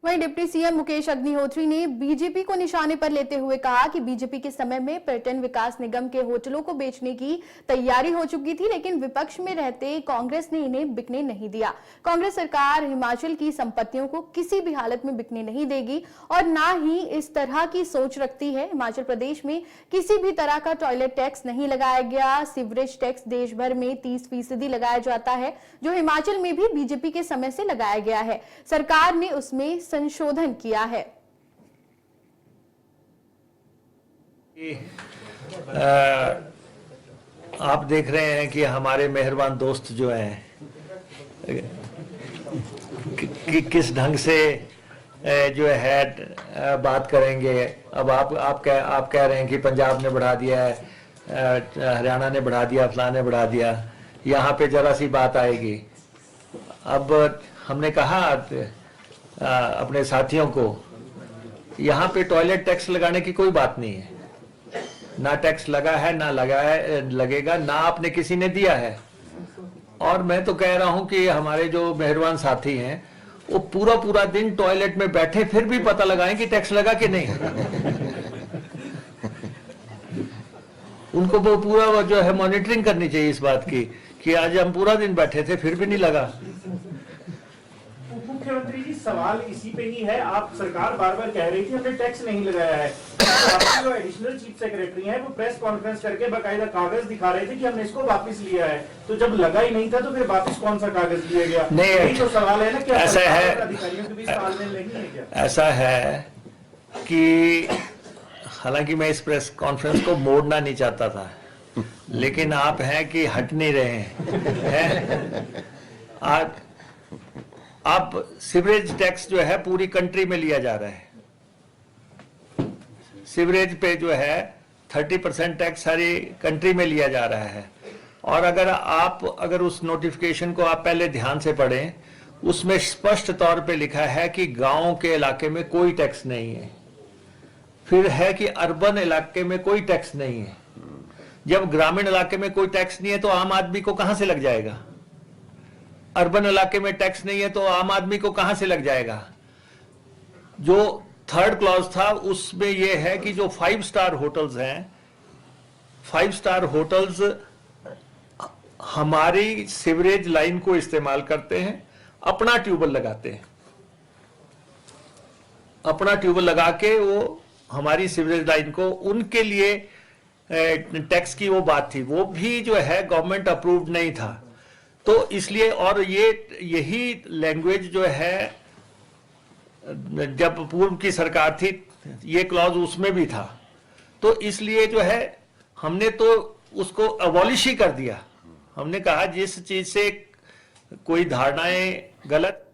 वहीं deputy CM Mukesh Agnihotri ने BJP को निशाने पर लेते हुए कहा कि बीजेपी के समय में पर्यटन विकास निगम के होटलों को बेचने की तैयारी हो चुकी थी, लेकिन विपक्ष में रहते कांग्रेस ने इन्हें बिकने नहीं दिया। कांग्रेस सरकार हिमाचल की संपत्तियों को किसी भी हालत में बिकने नहीं देगी और ना ही इस तरह की सोच रखती है। हिमाचल प्रदेश में किसी भी तरह का टॉयलेट टैक्स नहीं लगाया गया। सीवरेज टैक्स देश भर में 30% लगाया जाता है, जो हिमाचल में भी बीजेपी के समय से लगाया गया है। सरकार ने उसमें संशोधन किया है। आप देख रहे हैं कि हमारे मेहरबान दोस्त जो हैं किस ढंग से जो है बात करेंगे। अब आप कह रहे हैं कि पंजाब ने बढ़ा दिया है, हरियाणा ने बढ़ा दिया, फलाने ने बढ़ा दिया। यहाँ पे जरा सी बात आएगी। अब हमने कहा अपने साथियों को, यहाँ पे टॉयलेट टैक्स लगाने की कोई बात नहीं है। ना टैक्स लगा है, ना लगेगा, ना आपने किसी ने दिया है। और मैं तो कह रहा हूं कि हमारे जो मेहरबान साथी हैं वो पूरा दिन टॉयलेट में बैठे फिर भी पता लगाएं कि टैक्स लगा कि नहीं। उनको वो पूरा जो है मॉनिटरिंग करनी चाहिए इस बात की कि आज हम पूरा दिन बैठे थे फिर भी नहीं लगा। मुख्यमंत्री जी, सवाल इसी पे ही है। आप सरकार बार बार कह रही थी हमने टैक्स नहीं लगाया है। आपके जो एडिशनल चीफ सेक्रेटरी हैं वो प्रेस कॉन्फ्रेंस करके बाकायदा कागज दिखा रहे थे कि हमने इसको वापस लिया है। तो जब लगा ही नहीं था तो फिर वापस कौन सा कागज दिया गया? नहीं, तो सवाल है ना, क्या ऐसा है, अधिकारियों के बीच तालमेल नहीं है क्या? ऐसा है कि हालांकि मैं इस प्रेस कॉन्फ्रेंस को मोड़ना नहीं चाहता था, लेकिन आप हैं कि हट नहीं रहे हैं। अब सीवरेज टैक्स जो है पूरी कंट्री में लिया जा रहा है। सीवरेज पे जो है 30% टैक्स सारी कंट्री में लिया जा रहा है। और अगर उस नोटिफिकेशन को आप पहले ध्यान से पढ़ें, उसमें स्पष्ट तौर पे लिखा है कि गांव के इलाके में कोई टैक्स नहीं है, फिर है कि अर्बन इलाके में कोई टैक्स नहीं है। जब ग्रामीण इलाके में कोई टैक्स नहीं है तो आम आदमी को कहां से लग जाएगा? अर्बन इलाके में टैक्स नहीं है तो आम आदमी को कहां से लग जाएगा? जो थर्ड क्लॉज था उसमें यह है कि जो 5 स्टार होटल्स हैं, 5 स्टार होटल्स हमारी सीवरेज लाइन को इस्तेमाल करते हैं, अपना ट्यूबवेल लगाते हैं, अपना ट्यूबवेल लगा के वो हमारी सीवरेज लाइन को, उनके लिए टैक्स की वो बात थी, वो भी जो है गवर्नमेंट अप्रूव्ड नहीं था। तो इसलिए, और यही लैंग्वेज जो है जब पूर्व की सरकार थी ये क्लॉज उसमें भी था। तो इसलिए जो है हमने तो उसको अबॉलिश ही कर दिया। हमने कहा जिस चीज से कोई धारणाएं गलत